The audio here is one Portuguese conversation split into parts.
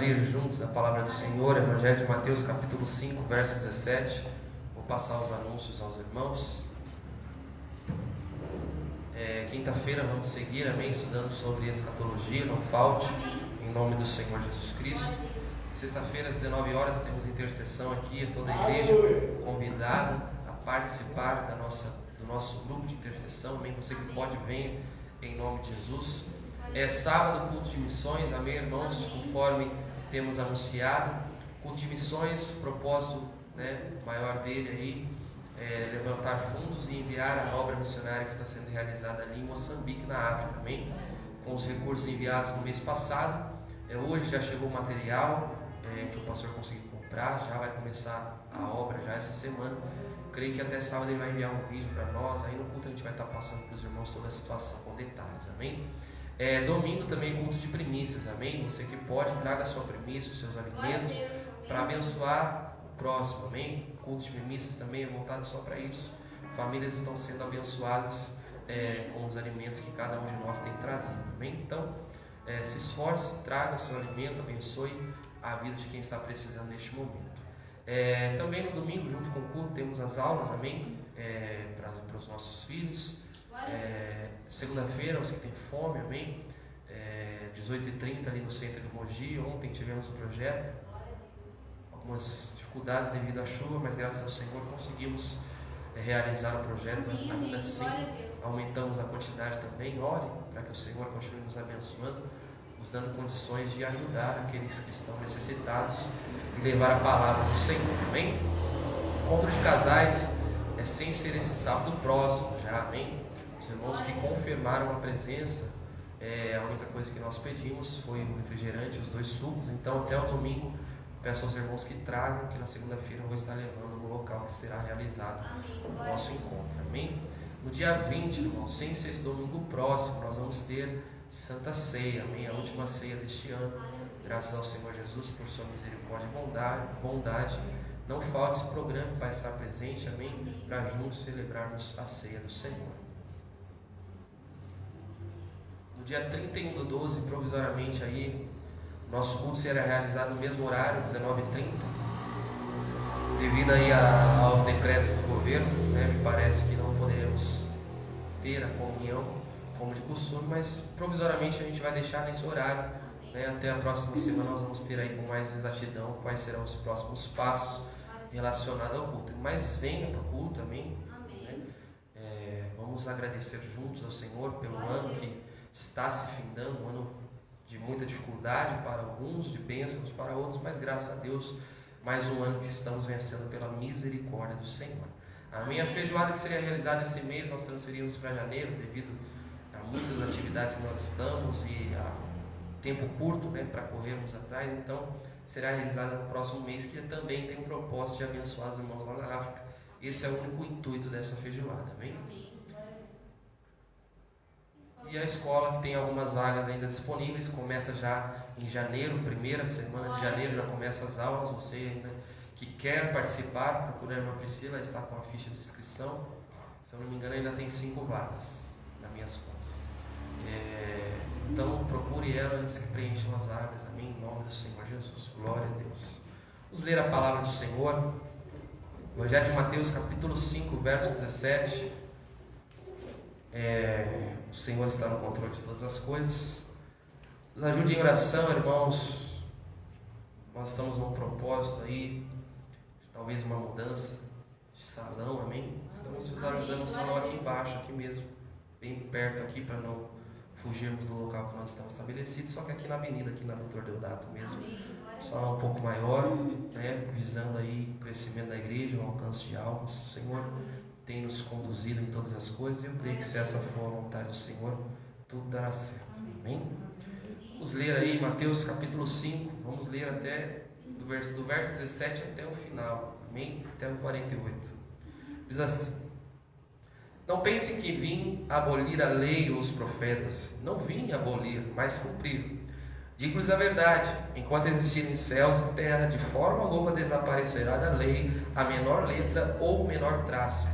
abrir juntos a palavra do Senhor, Evangelho de Mateus, capítulo 5, verso 17. Vou passar os anúncios aos irmãos. Quinta-feira vamos seguir, amém, estudando sobre escatologia, não falte, em nome do Senhor Jesus Cristo. Sexta-feira, às 19 horas, temos intercessão aqui, toda a igreja convidada a participar do nosso grupo de intercessão, amém. Você que pode, venha em nome de Jesus. Sábado, culto de missões, amém, irmãos, conforme temos anunciado. Culto de missões, propósito maior dele aí levantar fundos e enviar a obra missionária que está sendo realizada ali em Moçambique, na África, amém? Com os recursos enviados no mês passado. Hoje já chegou o material que o pastor conseguiu comprar, já vai começar a obra já essa semana. Creio que até sábado ele vai enviar um vídeo para nós, aí no culto a gente vai estar passando para os irmãos toda a situação com detalhes, amém? Domingo também culto de primícias, amém? Você que pode, traga a sua primícia, os seus alimentos, para abençoar o próximo, amém? Culto de primícias também é voltado só para isso. Famílias estão sendo abençoadas com os alimentos que cada um de nós tem trazido, amém? Então, se esforce, traga o seu alimento, abençoe a vida de quem está precisando neste momento. Também no domingo, junto com o culto, temos as aulas, amém? Para os nossos filhos. Segunda-feira, os que têm fome, amém? 18h30 ali no centro de Mogi. Ontem tivemos um projeto, algumas dificuldades devido à chuva, mas graças ao Senhor conseguimos realizar o projeto. Mas ainda assim aumentamos a quantidade também. Ore para que o Senhor continue nos abençoando, nos dando condições de ajudar aqueles que estão necessitados e levar a palavra do Senhor, amém? Encontro de casais sem ser esse sábado próximo já, amém? Os irmãos que confirmaram a presença, a única coisa que nós pedimos foi o refrigerante, os 2 sucos. Então até o domingo peço aos irmãos que tragam, que na segunda-feira eu vou estar levando no local que será realizado o nosso encontro, amém? No dia 20, irmãos, sem ser esse domingo próximo, nós vamos ter Santa Ceia, amém? A última ceia deste ano, graças ao Senhor Jesus por sua misericórdia e bondade. Não falte esse programa, vai estar presente, amém? Para juntos celebrarmos a ceia do Senhor. No dia 31/12, provisoriamente aí, nosso culto será realizado no mesmo horário, 19h30, devido aí aos decretos do governo, me parece que não poderemos ter a comunhão como de costume, mas provisoriamente a gente vai deixar nesse horário, até a próxima semana nós vamos ter aí com mais exatidão quais serão os próximos passos relacionados ao culto. Mas venha para o culto, amém? Vamos agradecer juntos ao Senhor pelo ano que está se findando, um ano de muita dificuldade para alguns, de bênçãos para outros, mas graças a Deus, mais um ano que estamos vencendo pela misericórdia do Senhor. Amém? A feijoada que seria realizada esse mês, nós transferimos para janeiro, devido a muitas atividades que nós estamos e a tempo curto, para corrermos atrás. Então, será realizada no próximo mês, que também tem um propósito de abençoar os irmãos lá na África. Esse é o único intuito dessa feijoada, amém? E a escola, que tem algumas vagas ainda disponíveis, começa já em janeiro, primeira semana de janeiro já começa as aulas. Você ainda que quer participar, procura a irmã Priscila, está com a ficha de inscrição. Se eu não me engano, ainda tem 5 vagas nas minhas contas. Então procure ela antes que preencham as vagas, amém? Em nome do Senhor Jesus, glória a Deus. Vamos ler a palavra do Senhor, Evangelho de Mateus, capítulo 5, verso 17. O Senhor está no controle de todas as coisas. Nos ajude em oração, irmãos. Nós estamos num propósito aí, talvez uma mudança de salão, amém? Estamos visualizando o salão aqui embaixo, aqui mesmo, bem perto aqui, para não fugirmos do local que nós estamos estabelecidos, só que aqui na avenida, aqui na Doutor Deodato mesmo, só um pouco maior, visando aí o crescimento da igreja, o alcance de almas. O Senhor tem nos conduzido em todas as coisas, e eu creio que se essa for a vontade do Senhor, tudo dará certo, amém? Vamos ler aí Mateus capítulo 5, vamos ler até do verso 17 até o final, amém? Até o 48. Diz assim: Não pensem que vim abolir a lei ou os profetas. Não vim abolir, mas cumprir. Digo-lhes a verdade: enquanto existirem céus e terra, de forma alguma desaparecerá da lei a menor letra ou o menor traço,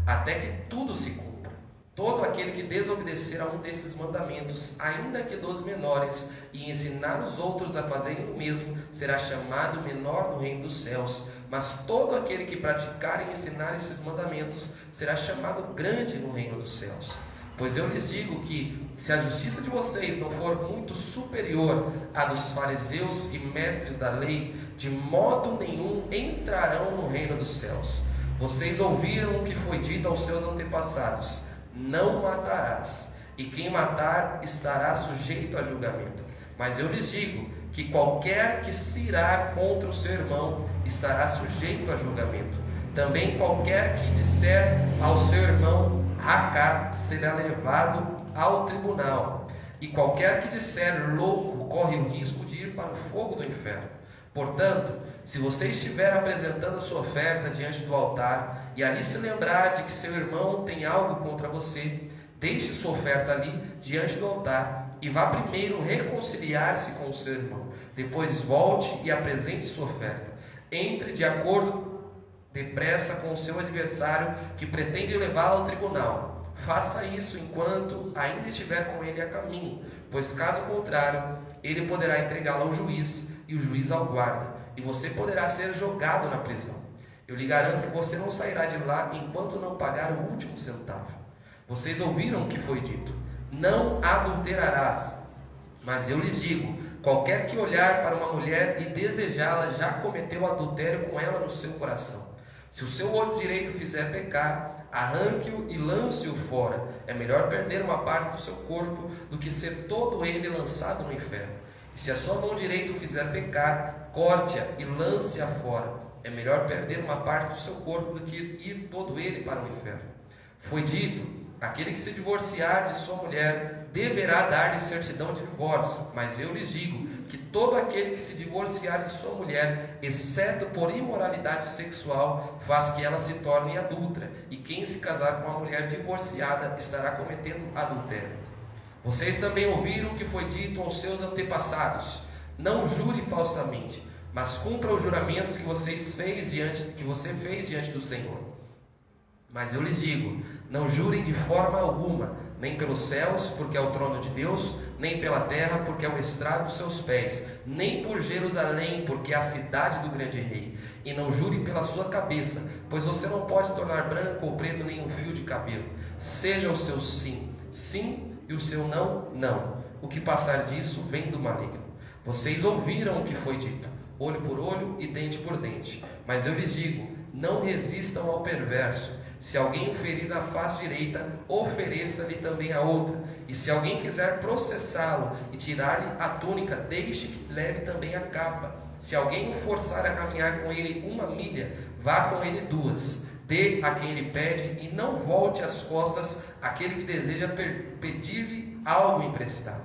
até que tudo se cumpra. Todo aquele que desobedecer a um desses mandamentos, ainda que dos menores, e ensinar os outros a fazerem o mesmo, será chamado menor no reino dos céus. Mas todo aquele que praticar e ensinar esses mandamentos, será chamado grande no reino dos céus. Pois eu lhes digo que, se a justiça de vocês não for muito superior à dos fariseus e mestres da lei, de modo nenhum entrarão no reino dos céus. Vocês ouviram o que foi dito aos seus antepassados: não matarás, e quem matar estará sujeito a julgamento. Mas eu lhes digo que qualquer que se irar contra o seu irmão estará sujeito a julgamento. Também qualquer que disser ao seu irmão Racá será levado ao tribunal, e qualquer que disser louco corre o risco de ir para o fogo do inferno. Portanto, se você estiver apresentando a sua oferta diante do altar, e ali se lembrar de que seu irmão tem algo contra você, deixe sua oferta ali diante do altar, e vá primeiro reconciliar-se com o seu irmão. Depois volte e apresente sua oferta. Entre de acordo depressa com o seu adversário que pretende levá-lo ao tribunal. Faça isso enquanto ainda estiver com ele a caminho, pois caso contrário, ele poderá entregá-lo ao juiz, e o juiz ao guarda, e você poderá ser jogado na prisão. Eu lhe garanto que você não sairá de lá enquanto não pagar o último centavo. Vocês ouviram o que foi dito: não adulterarás. Mas eu lhes digo, qualquer que olhar para uma mulher e desejá-la já cometeu adultério com ela no seu coração. Se o seu olho direito fizer pecar, arranque-o e lance-o fora. É melhor perder uma parte do seu corpo do que ser todo ele lançado no inferno. E se a sua mão direita o fizer pecar, corte-a e lance-a fora. É melhor perder uma parte do seu corpo do que ir todo ele para o inferno. Foi dito: aquele que se divorciar de sua mulher deverá dar-lhe certidão de divórcio. Mas eu lhes digo que todo aquele que se divorciar de sua mulher, exceto por imoralidade sexual, faz que ela se torne adúltera, e quem se casar com uma mulher divorciada estará cometendo adultério. Vocês também ouviram o que foi dito aos seus antepassados: não jure falsamente, mas cumpra os juramentos que você fez diante do Senhor. Mas eu lhes digo, não jurem de forma alguma, nem pelos céus, porque é o trono de Deus, nem pela terra, porque é o estrado dos seus pés, nem por Jerusalém, porque é a cidade do grande rei. E não jure pela sua cabeça, pois você não pode tornar branco ou preto nenhum fio de cabelo. Seja o seu sim, sim, e o seu não, não. O que passar disso vem do maligno. Vocês ouviram o que foi dito: olho por olho e dente por dente. Mas eu lhes digo, não resistam ao perverso. Se alguém o ferir na face direita, ofereça-lhe também a outra. E se alguém quiser processá-lo e tirar-lhe a túnica, deixe que leve também a capa. Se alguém o forçar a caminhar com ele 1 milha, vá com ele 2. Dê a quem lhe pede, e não volte as costas àquele que deseja pedir-lhe algo emprestado.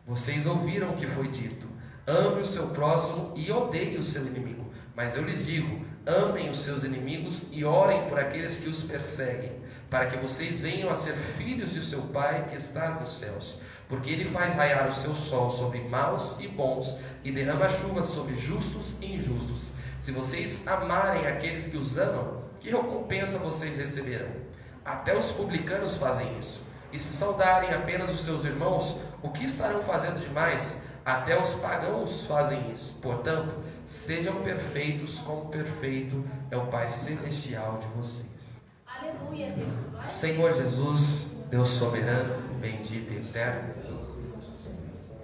Vocês ouviram o que foi dito: ame o seu próximo e odeie o seu inimigo. Mas eu lhes digo, amem os seus inimigos e orem por aqueles que os perseguem, para que vocês venham a ser filhos de seu Pai que estás nos céus. Porque Ele faz raiar o seu sol sobre maus e bons, e derrama chuva sobre justos e injustos. Se vocês amarem aqueles que os amam, que recompensa vocês receberão? Até os publicanos fazem isso. E se saudarem apenas os seus irmãos, o que estarão fazendo demais? Até os pagãos fazem isso. Portanto, sejam perfeitos como perfeito é o Pai Celestial de vocês. Aleluia, Deus. Senhor Jesus, Deus soberano, bendito e eterno,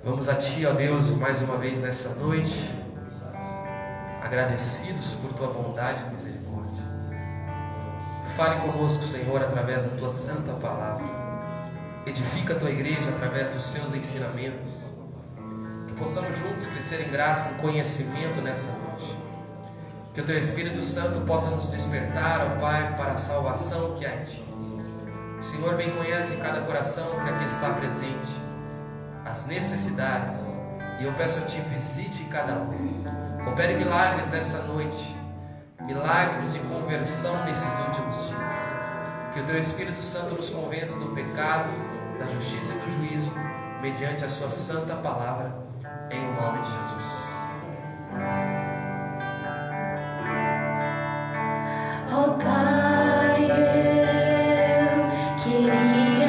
vamos a Ti, ó Deus, mais uma vez nessa noite, agradecidos por Tua bondade e misericórdia. Fale conosco, Senhor, através da Tua santa palavra. Edifica a Tua igreja através dos seus ensinamentos. Que possamos juntos crescer em graça, em conhecimento nessa noite. Que o Teu Espírito Santo possa nos despertar, ó Pai, para a salvação que há em Ti. O Senhor bem conhece cada coração que aqui está presente, as necessidades, e eu peço a Ti, visite cada um. Opere milagres nessa noite, milagres de conversão nesses últimos dias. Que o Teu Espírito Santo nos convença do pecado, da justiça e do juízo, mediante a Sua santa palavra, em nome de Jesus. Oh Pai, eu queria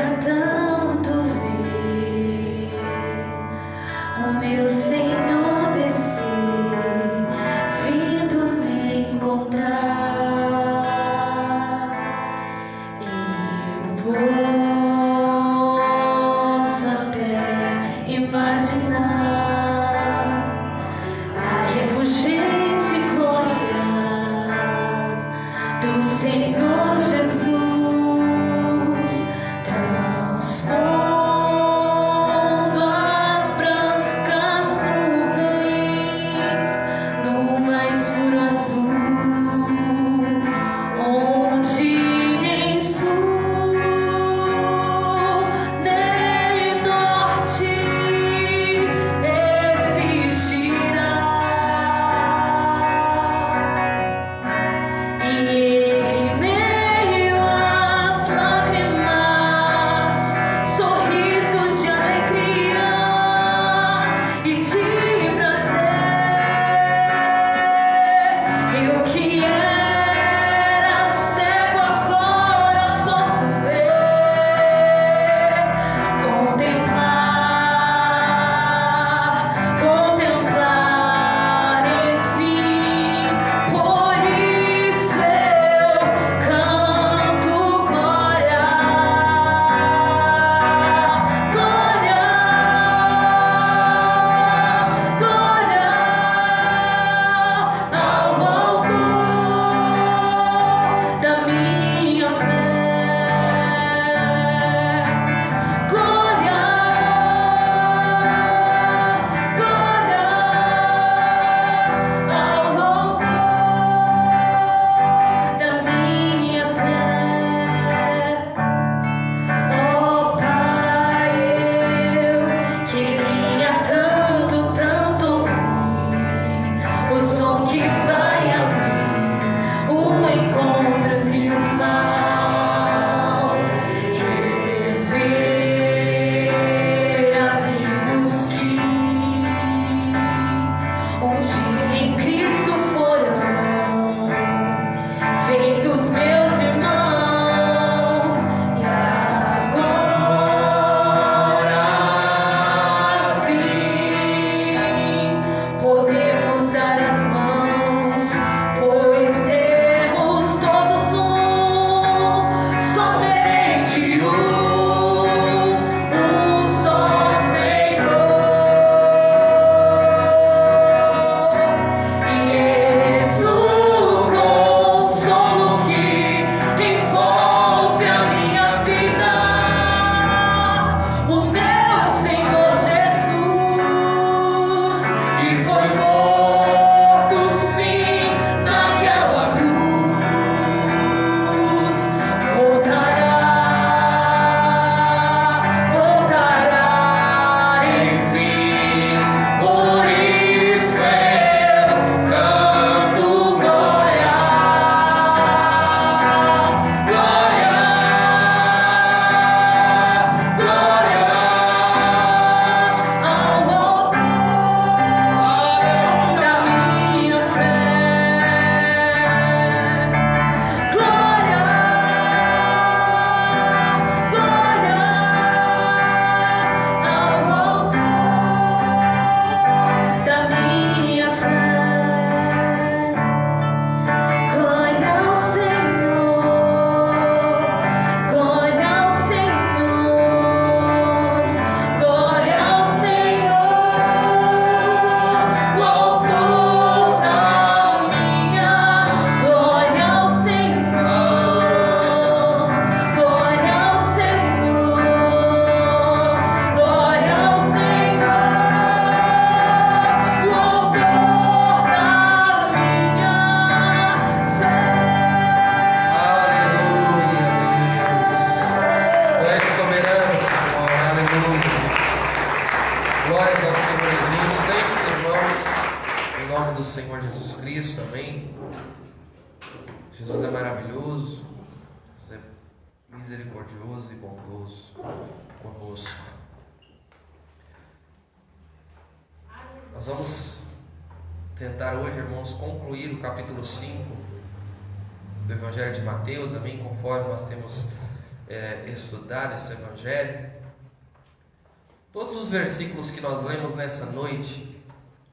do Senhor Jesus Cristo, amém? Jesus é maravilhoso, Jesus é misericordioso e bondoso conosco. Nós vamos tentar hoje, irmãos, concluir o capítulo 5 do Evangelho de Mateus, amém? Conforme nós temos estudado esse Evangelho. Todos os versículos que nós lemos nessa noite,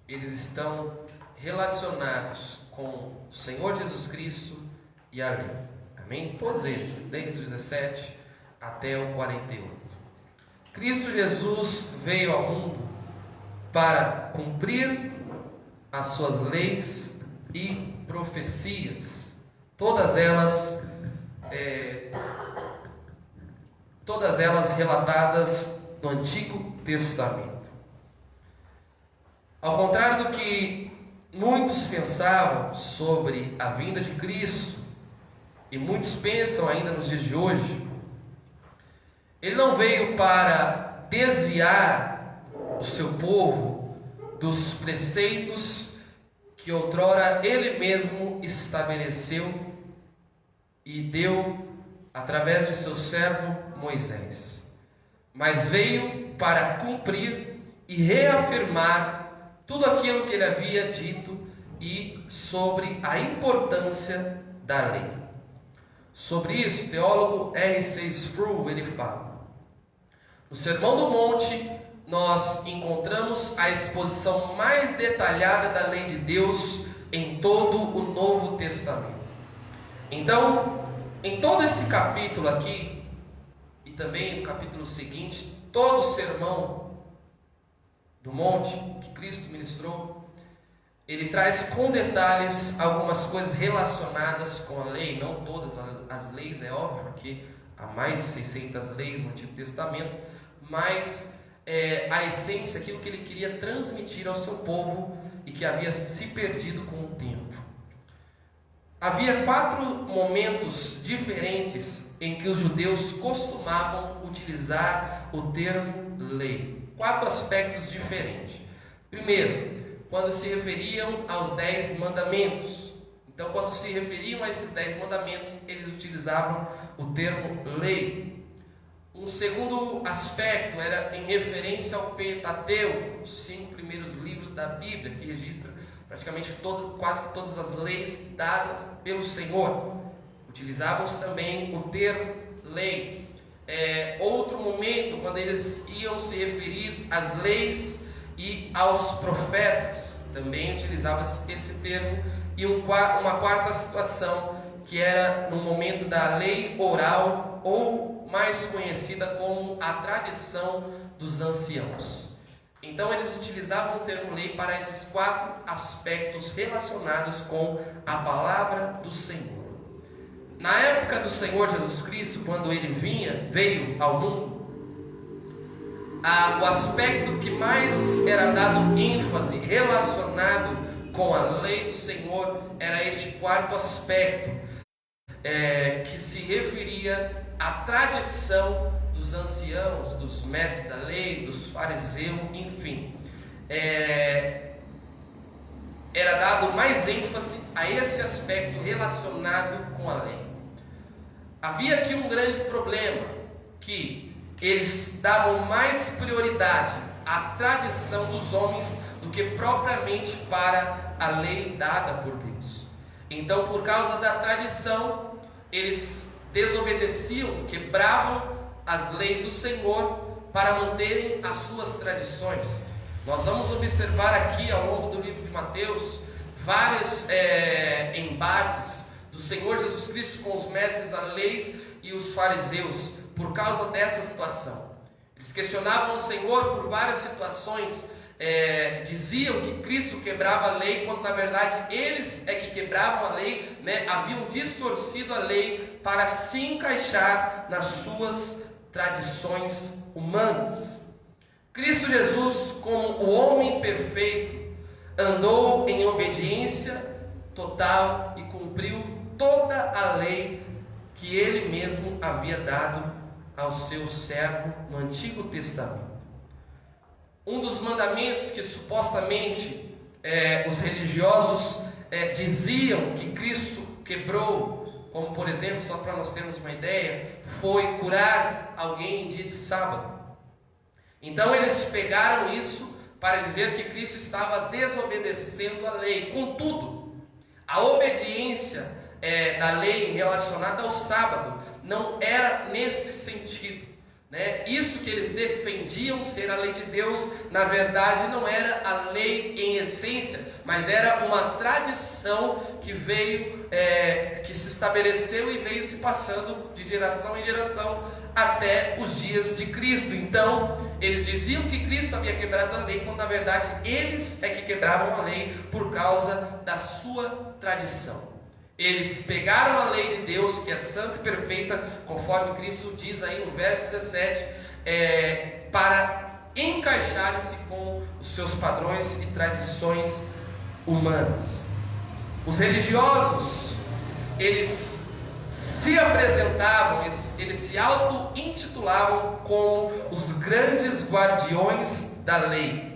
eles estão relacionados com o Senhor Jesus Cristo e a lei, amém? Todos eles, desde o 17 até o 48. Cristo Jesus veio ao mundo para cumprir as suas leis e profecias, todas elas relatadas no Antigo Testamento. Ao contrário do que muitos pensavam sobre a vinda de Cristo, e muitos pensam ainda nos dias de hoje, Ele não veio para desviar o seu povo dos preceitos que outrora Ele mesmo estabeleceu e deu através de seu servo Moisés, mas veio para cumprir e reafirmar tudo aquilo que Ele havia dito e sobre a importância da lei. Sobre isso, o teólogo R.C. Sproul, ele fala: no Sermão do Monte, nós encontramos a exposição mais detalhada da lei de Deus em todo o Novo Testamento. Então, em todo esse capítulo aqui, e também no capítulo seguinte, todo o Sermão do Monte que Cristo ministrou, ele traz com detalhes algumas coisas relacionadas com a lei. Não todas as leis, é óbvio, porque há mais de 600 leis no Antigo Testamento, mas a essência, aquilo que ele queria transmitir ao seu povo e que havia se perdido com o tempo. Havia 4 momentos diferentes em que os judeus costumavam utilizar o termo lei. 4 aspectos diferentes. Primeiro, quando se referiam aos 10 mandamentos. Então, quando se referiam a esses 10 mandamentos, eles utilizavam o termo lei. Um segundo aspecto era em referência ao Pentateuco, os 5 primeiros livros da Bíblia, que registram praticamente quase que todas as leis dadas pelo Senhor. Utilizávamos também o termo lei. Outro momento, quando eles iam se referir às leis e aos profetas, também utilizava esse termo. E uma quarta situação, que era no momento da lei oral, ou mais conhecida como a tradição dos anciãos. Então eles utilizavam o termo lei para esses 4 aspectos relacionados com a palavra do Senhor. Na época do Senhor Jesus Cristo, quando Ele veio ao mundo, o aspecto que mais era dado ênfase relacionado com a lei do Senhor era este 4º aspecto, que se referia à tradição dos anciãos, dos mestres da lei, dos fariseus, enfim. Era dado mais ênfase a esse aspecto relacionado com a lei. Havia aqui um grande problema, que eles davam mais prioridade à tradição dos homens do que propriamente para a lei dada por Deus. Então, por causa da tradição, eles desobedeciam, quebravam as leis do Senhor para manterem as suas tradições. Nós vamos observar aqui ao longo do livro de Mateus vários embates do Senhor Jesus Cristo com os mestres da lei e os fariseus por causa dessa situação. Eles questionavam o Senhor por várias situações, diziam que Cristo quebrava a lei, quando na verdade eles que quebravam a lei, haviam distorcido a lei para se encaixar nas suas tradições humanas. Cristo Jesus, como o homem perfeito, andou em obediência total e cumpriu toda a lei que Ele mesmo havia dado ao seu servo no Antigo Testamento. Um dos mandamentos que supostamente os religiosos diziam que Cristo quebrou, como por exemplo, só para nós termos uma ideia, foi curar alguém em dia de sábado. Então eles pegaram isso para dizer que Cristo estava desobedecendo a lei. Contudo, a obediência da lei relacionada ao sábado não era nesse sentido, né? Isso que eles defendiam ser a lei de Deus, na verdade não era a lei em essência, mas era uma tradição que veio, que se estabeleceu e veio se passando de geração em geração até os dias de Cristo. Então eles diziam que Cristo havia quebrado a lei, quando na verdade eles é que quebravam a lei por causa da sua tradição. Eles pegaram a lei de Deus, que é santa e perfeita, conforme Cristo diz aí no verso 17, para encaixarem-se com os seus padrões e tradições humanas. Os religiosos, eles se apresentavam, eles se auto-intitulavam como os grandes guardiões da lei.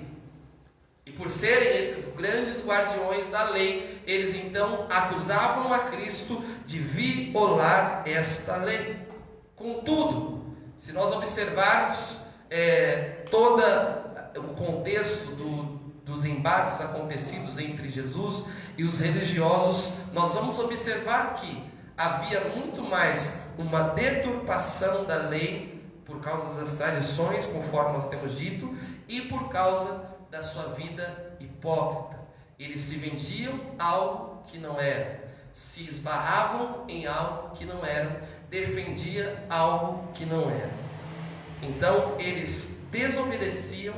E por serem esses grandes guardiões da lei, eles então acusavam a Cristo de violar esta lei. Contudo, se nós observarmos todo o contexto dos embates acontecidos entre Jesus e os religiosos, nós vamos observar que havia muito mais uma deturpação da lei por causa das tradições, conforme nós temos dito, e por causa da sua vida hipócrita. Eles se vendiam algo que não era, se esbarravam em algo que não era, defendiam algo que não era. Então eles desobedeciam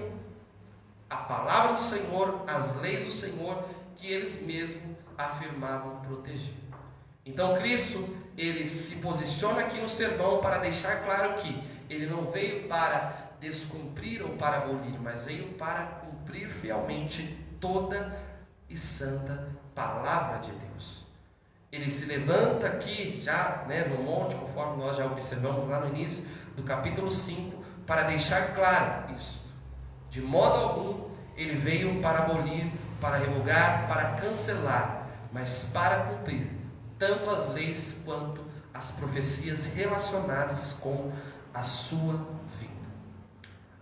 a palavra do Senhor, as leis do Senhor, que eles mesmos afirmavam proteger. Então Cristo, ele se posiciona aqui no sermão para deixar claro que ele não veio para descumprir ou para abolir, mas veio para cumprir fielmente toda e santa palavra de Deus. Ele se levanta aqui já no monte, conforme nós já observamos lá no início do capítulo 5, para deixar claro isso. De modo algum ele veio para abolir, para revogar, para cancelar, mas para cumprir tanto as leis quanto as profecias relacionadas com a sua vida.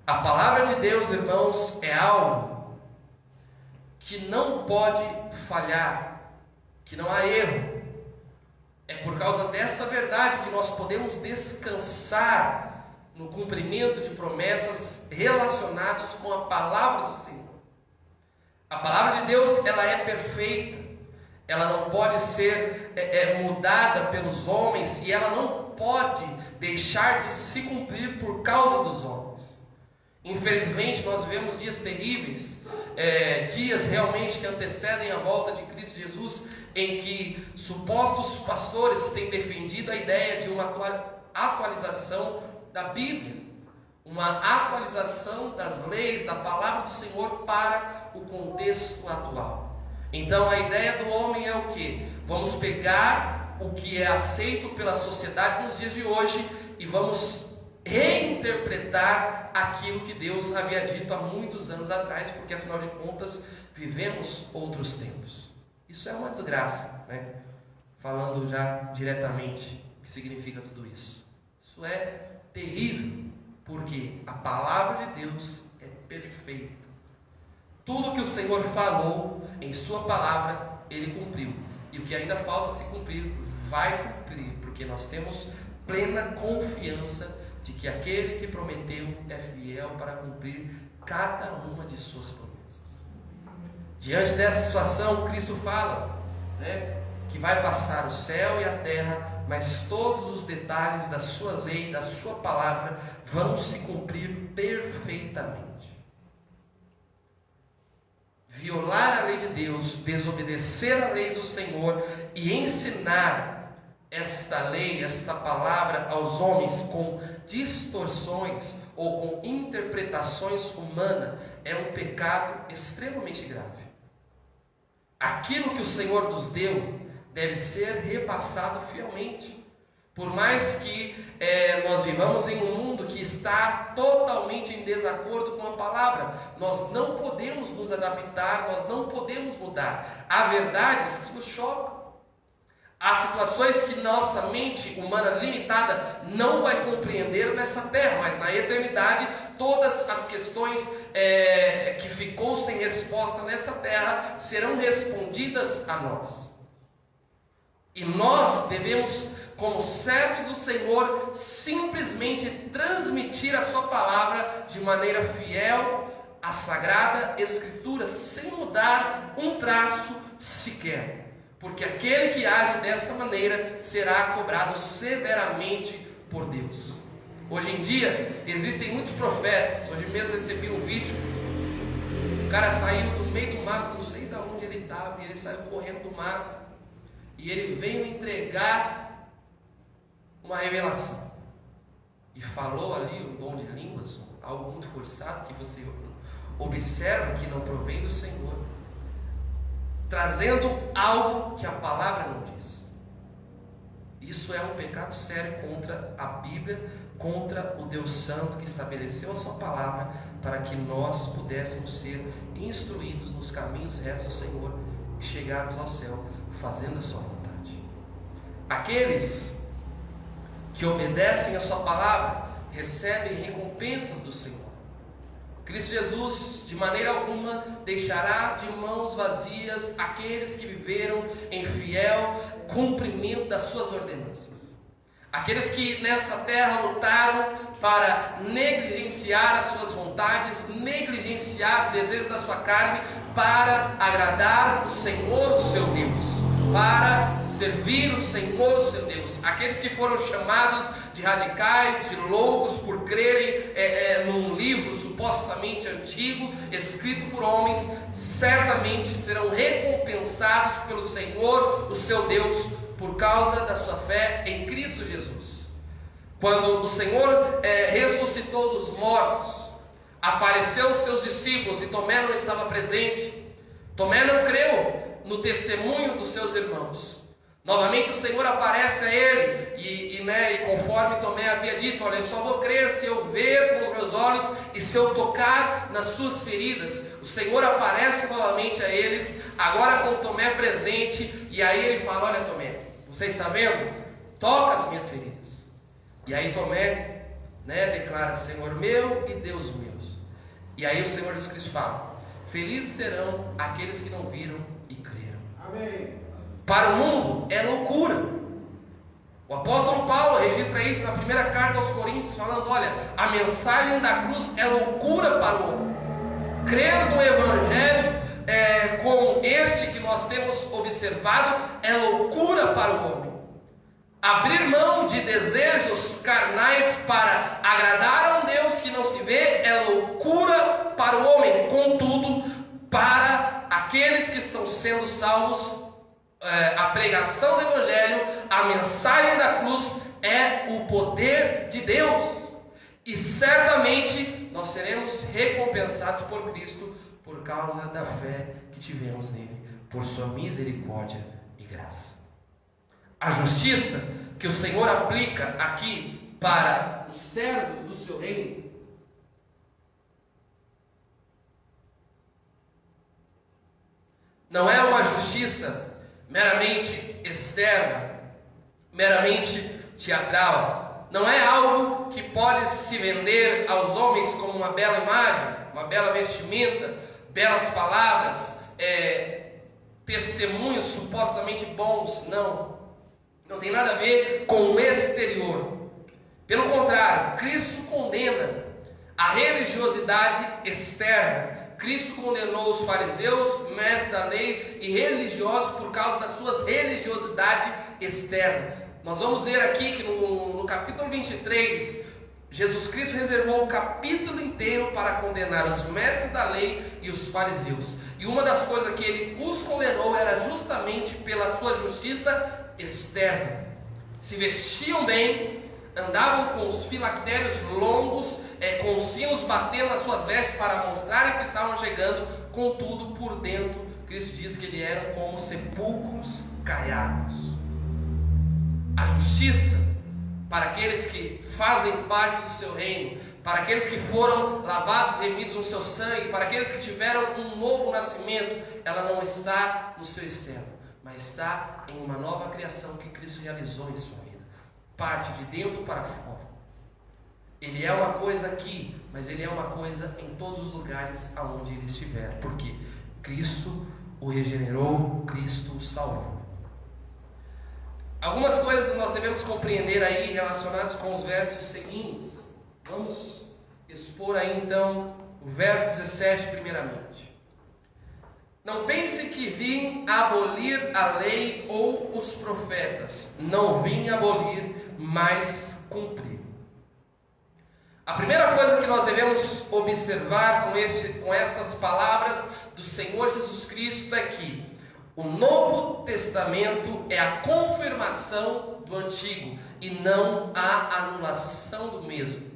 A palavra de Deus, irmãos, é algo que não pode falhar, que não há erro. É por causa dessa verdade que nós podemos descansar no cumprimento de promessas relacionadas com a palavra do Senhor. A palavra de Deus, ela é perfeita, ela não pode ser mudada pelos homens, e ela não pode deixar de se cumprir por causa dos homens. Infelizmente nós vivemos dias terríveis, dias realmente que antecedem a volta de Cristo Jesus, em que supostos pastores têm defendido a ideia de uma atualização da Bíblia, uma atualização das leis, da palavra do Senhor para o contexto atual. Então a ideia do homem é o quê? Vamos pegar o que é aceito pela sociedade nos dias de hoje e vamos reinterpretar aquilo que Deus havia dito há muitos anos atrás, porque afinal de contas vivemos outros tempos. Isso é uma desgraça, né? Falando já diretamente o que significa tudo isso. Isso é terrível, porque a palavra de Deus é perfeita. Tudo que o Senhor falou em sua palavra, Ele cumpriu. E o que ainda falta se cumprir, vai cumprir, porque nós temos plena confiança de que aquele que prometeu é fiel para cumprir cada uma de suas promessas. Diante dessa situação, Cristo fala, que vai passar o céu e a terra, mas todos os detalhes da sua lei, da sua palavra, vão se cumprir perfeitamente. Violar a lei de Deus, desobedecer a lei do Senhor e ensinar esta lei, esta palavra aos homens com distorções ou com interpretações humanas é um pecado extremamente grave. Aquilo que o Senhor nos deu deve ser repassado fielmente. Por mais que nós vivamos em um mundo que está totalmente em desacordo com a palavra, nós não podemos nos adaptar, nós não podemos mudar. Há verdades que nos chocam. Há situações que nossa mente humana limitada não vai compreender nessa terra, mas na eternidade todas as questões que ficou sem resposta nessa terra serão respondidas a nós. E nós devemos, como servos do Senhor, simplesmente transmitir a sua palavra de maneira fiel à Sagrada Escritura, sem mudar um traço sequer. Porque aquele que age dessa maneira será cobrado severamente por Deus. Hoje em dia, existem muitos profetas. Hoje mesmo recebi um vídeo. O cara saiu do meio do mato, não sei de onde ele estava, e ele saiu correndo do mato. E ele veio entregar uma revelação. E falou ali um dom de línguas, algo muito forçado, que você observa que não provém do Senhor, trazendo algo que a palavra não diz. Isso é um pecado sério contra a Bíblia, contra o Deus Santo que estabeleceu a sua palavra para que nós pudéssemos ser instruídos nos caminhos retos do Senhor e chegarmos ao céu fazendo a sua vontade. Aqueles que obedecem a sua palavra recebem recompensas do Senhor. Cristo Jesus, de maneira alguma, deixará de mãos vazias aqueles que viveram em fiel cumprimento das suas ordenanças. Aqueles que nessa terra lutaram para negligenciar as suas vontades, negligenciar o desejo da sua carne, para agradar o Senhor, o seu Deus, para servir o Senhor, o seu Deus. Aqueles que foram chamados de radicais, de loucos, por crerem num livro supostamente antigo, escrito por homens, certamente serão recompensados pelo Senhor, o seu Deus, por causa da sua fé em Cristo Jesus. Quando o Senhor ressuscitou dos mortos, apareceu aos seus discípulos e Tomé não estava presente. Tomé não creu no testemunho dos seus irmãos. Novamente o Senhor aparece a ele e conforme Tomé havia dito: olha, eu só vou crer se eu ver com os meus olhos e se eu tocar nas suas feridas. O Senhor aparece novamente a eles, agora com Tomé presente, e aí ele fala: olha, Tomé, você está vendo? Toca as minhas feridas. E aí Tomé declara: Senhor meu e Deus meu. E aí o Senhor Jesus Cristo fala: felizes serão aqueles que não viram e creram. Amém. Para o mundo é loucura. O apóstolo Paulo registra isso na primeira carta aos Coríntios, falando: olha, a mensagem da cruz é loucura para o homem. Crer no Evangelho com este que nós temos observado é loucura para o homem. Abrir mão de desejos carnais para agradar a um Deus que não se vê é loucura para o homem. Contudo, para aqueles que estão sendo salvos, a pregação do Evangelho, a mensagem da cruz é o poder de Deus. E certamente nós seremos recompensados por Cristo por causa da fé que tivemos nele, por sua misericórdia e graça. A justiça que o Senhor aplica aqui para os servos do seu reino não é uma justiça meramente externa, meramente teatral. Não é algo que pode se vender aos homens como uma bela imagem, uma bela vestimenta, belas palavras, testemunhos supostamente bons. Não tem nada a ver com o exterior. Pelo contrário, Cristo condena a religiosidade externa. Cristo condenou os fariseus, mestres da lei e religiosos por causa das suas religiosidade externa. Nós vamos ver aqui que no capítulo 23, Jesus Cristo reservou o capítulo inteiro para condenar os mestres da lei e os fariseus. E uma das coisas que ele os condenou era justamente pela sua justiça externa. Se vestiam bem, andavam com os filactérios longos, com os sinos batendo nas suas vestes para mostrarem que estavam chegando, contudo por dentro, Cristo diz que eles eram como sepulcros caiados. A justiça para aqueles que fazem parte do seu reino, para aqueles que foram lavados e remidos no seu sangue, para aqueles que tiveram um novo nascimento, ela não está no seu externo, mas está em uma nova criação que Cristo realizou em sua vida. Parte de dentro para fora. Ele é uma coisa aqui, mas ele é uma coisa em todos os lugares aonde ele estiver, porque Cristo o regenerou, Cristo o salvou. Algumas coisas nós devemos compreender aí relacionadas com os versos seguintes. Vamos expor aí então o verso 17 primeiramente. Não pense que vim abolir a lei ou os profetas. Não vim abolir, mas cumprir. A primeira coisa que nós devemos observar com estas palavras do Senhor Jesus Cristo é que o Novo Testamento é a confirmação do Antigo e não a anulação do mesmo.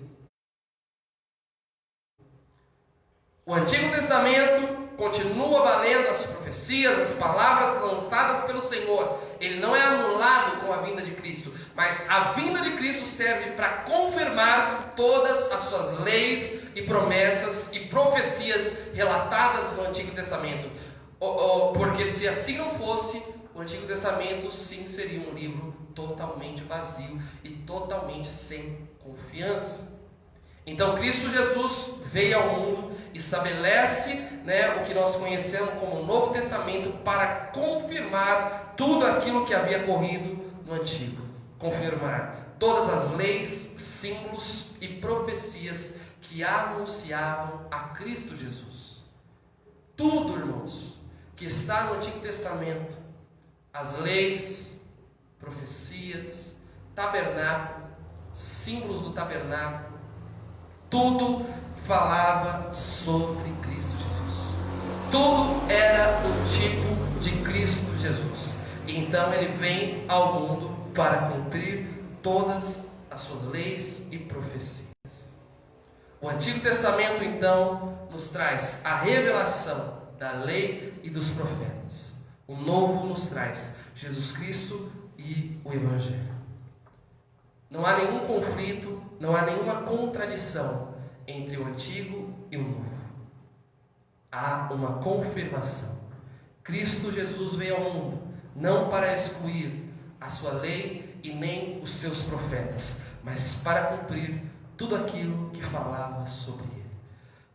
O Antigo Testamento continua valendo as profecias, as palavras lançadas pelo Senhor. Ele não é anulado com a vinda de Cristo, mas a vinda de Cristo serve para confirmar todas as suas leis e promessas e profecias relatadas no Antigo Testamento. Porque se assim não fosse, o Antigo Testamento sim seria um livro totalmente vazio e totalmente sem confiança. Então Cristo Jesus veio ao mundo, estabelece o que nós conhecemos como o Novo Testamento para confirmar tudo aquilo que havia corrido no Antigo. Confirmar todas as leis, símbolos e profecias que anunciavam a Cristo Jesus. Tudo, irmãos, que está no Antigo Testamento, as leis, profecias, tabernáculo, símbolos do tabernáculo, tudo falava sobre Cristo Jesus. Tudo era o tipo de Cristo Jesus. Então ele vem ao mundo para cumprir todas as suas leis e profecias. O Antigo Testamento então nos traz a revelação da lei e dos profetas. O Novo nos traz Jesus Cristo e o Evangelho. Não há nenhum conflito, não há nenhuma contradição entre o Antigo e o Novo. Há uma confirmação. Cristo Jesus veio ao mundo não para excluir a sua lei e nem os seus profetas, mas para cumprir tudo aquilo que falava sobre ele.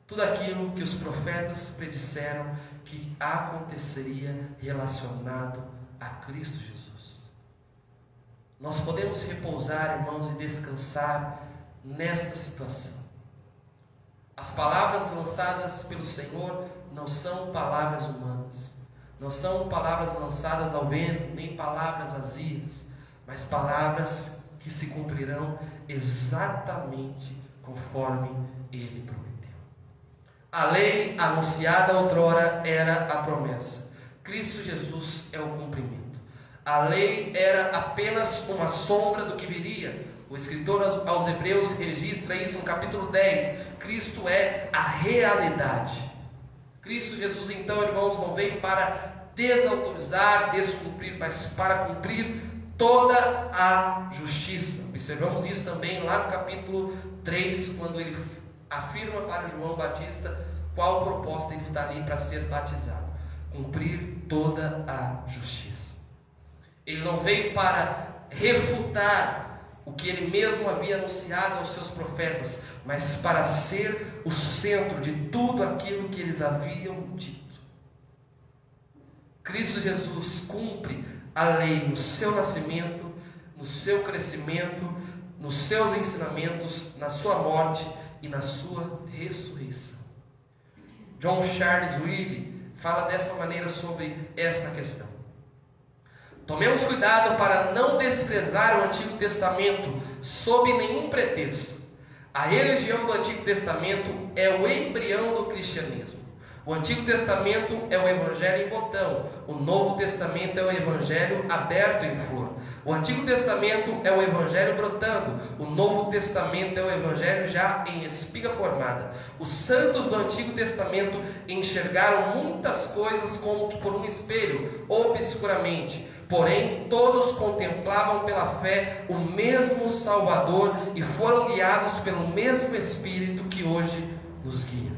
Tudo aquilo que os profetas predisseram que aconteceria relacionado a Cristo Jesus. Nós podemos repousar, irmãos, e descansar nesta situação. As palavras lançadas pelo Senhor não são palavras humanas, não são palavras lançadas ao vento, nem palavras vazias, mas palavras que se cumprirão exatamente conforme Ele prometeu. A lei anunciada outrora era a promessa. Cristo Jesus é o cumprimento. A lei era apenas uma sombra do que viria. O escritor aos Hebreus registra isso no capítulo 10. Cristo é a realidade. Cristo Jesus, então, irmãos, não veio para desautorizar, descumprir, mas para cumprir toda a justiça. Observamos isso também lá no capítulo 3, quando ele afirma para João Batista qual o propósito dele estar ali para ser batizado: cumprir toda a justiça. Ele não veio para refutar o que ele mesmo havia anunciado aos seus profetas, mas para ser o centro de tudo aquilo que eles haviam dito. Cristo Jesus cumpre a lei no seu nascimento, no seu crescimento, nos seus ensinamentos, na sua morte e na sua ressurreição. John Charles Wesley fala dessa maneira sobre esta questão. Tomemos cuidado para não desprezar o Antigo Testamento sob nenhum pretexto. A religião do Antigo Testamento é o embrião do cristianismo. O Antigo Testamento é o Evangelho em botão. O Novo Testamento é o Evangelho aberto em flor. O Antigo Testamento é o Evangelho brotando. O Novo Testamento é o Evangelho já em espiga formada. Os santos do Antigo Testamento enxergaram muitas coisas como que por um espelho, obscuramente. Porém, todos contemplavam pela fé o mesmo Salvador e foram guiados pelo mesmo Espírito que hoje nos guia.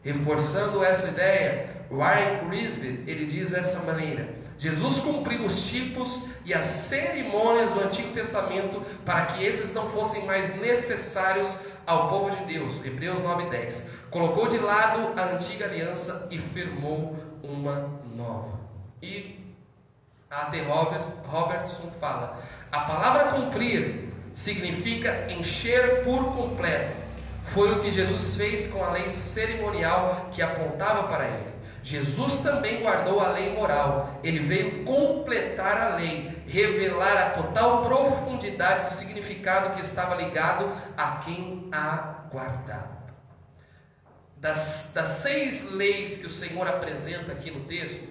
Reforçando essa ideia, Warren Wiersbe, ele diz dessa maneira: Jesus cumpriu os tipos e as cerimônias do Antigo Testamento para que esses não fossem mais necessários ao povo de Deus. Hebreus 9:10. Colocou de lado a antiga aliança e firmou uma nova. E A.T. Robertson fala: a palavra cumprir significa encher por completo. Foi o que Jesus fez com a lei cerimonial que apontava para ele. Jesus também guardou a lei moral. Ele veio completar a lei, revelar a total profundidade do significado que estava ligado a quem a guardava. Das 6 leis que o Senhor apresenta aqui no texto,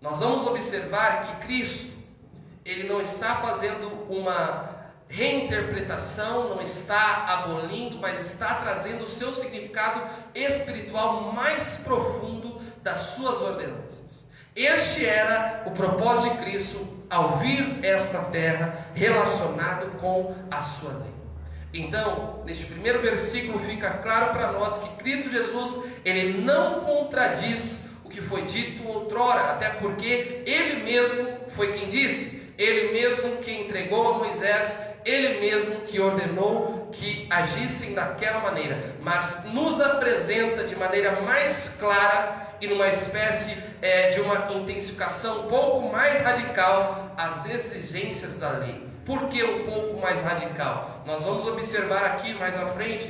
nós vamos observar que Cristo, ele não está fazendo uma reinterpretação, não está abolindo, mas está trazendo o seu significado espiritual mais profundo das suas ordenanças. Este era o propósito de Cristo ao vir esta terra, relacionado com a sua lei. Então, neste primeiro versículo fica claro para nós que Cristo Jesus, ele não contradiz o que foi dito outrora, até porque ele mesmo foi quem disse, ele mesmo que entregou a Moisés, ele mesmo que ordenou que agissem daquela maneira, mas nos apresenta de maneira mais clara e numa espécie de uma intensificação um pouco mais radical as exigências da lei. Por que um pouco mais radical? Nós vamos observar aqui mais à frente,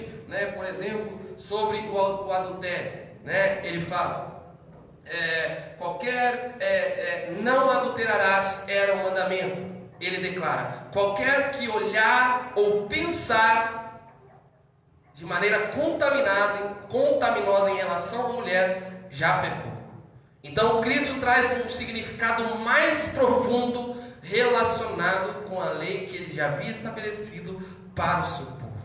por exemplo, sobre o adultério. Ele fala, não adulterarás era o mandamento. Ele declara: qualquer que olhar ou pensar de maneira contaminosa em relação à mulher, já pecou. Então Cristo traz um significado mais profundo relacionado com a lei que ele já havia estabelecido para o seu povo.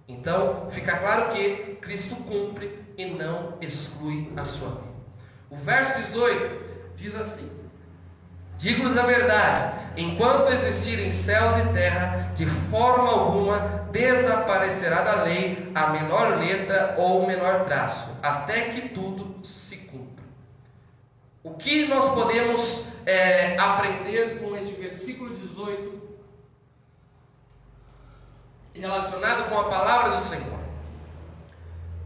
Então fica claro que Cristo cumpre e não exclui a sua lei. O verso 18 diz assim: digo-lhes a verdade, enquanto existirem céus e terra, de forma alguma desaparecerá da lei a menor letra ou o menor traço, até que tudo se cumpra. O que nós podemos aprender com este versículo 18, relacionado com a palavra do Senhor?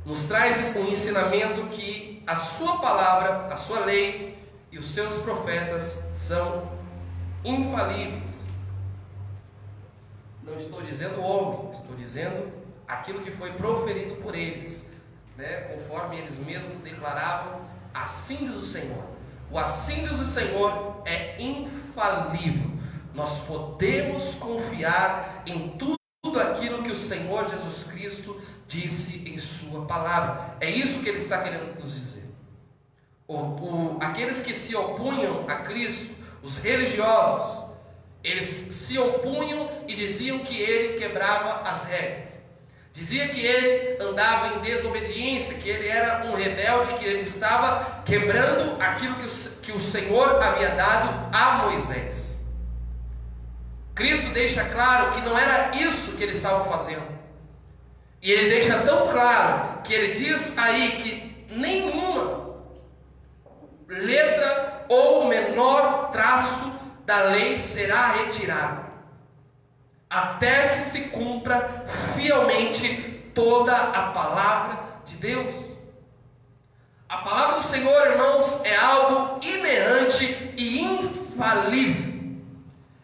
Nos traz um ensinamento que a sua palavra, a sua lei e os seus profetas são infalíveis. Não estou dizendo o homem, estou dizendo aquilo que foi proferido por eles, conforme eles mesmos declaravam: assim diz o Senhor. O assim diz o Senhor é infalível. Nós podemos confiar em tudo aquilo que o Senhor Jesus Cristo disse em sua palavra. É isso que ele está querendo nos dizer. Aqueles que se opunham a Cristo, os religiosos, eles se opunham e diziam que ele quebrava as regras, dizia que ele andava em desobediência, que ele era um rebelde, que ele estava quebrando aquilo que o Senhor havia dado a Moisés. Cristo deixa claro que não era isso que ele estava fazendo, e ele deixa tão claro que ele diz aí que nenhuma letra ou menor traço da lei será retirado, até que se cumpra fielmente toda a palavra de Deus. A palavra do Senhor, irmãos, é algo inerrante e infalível.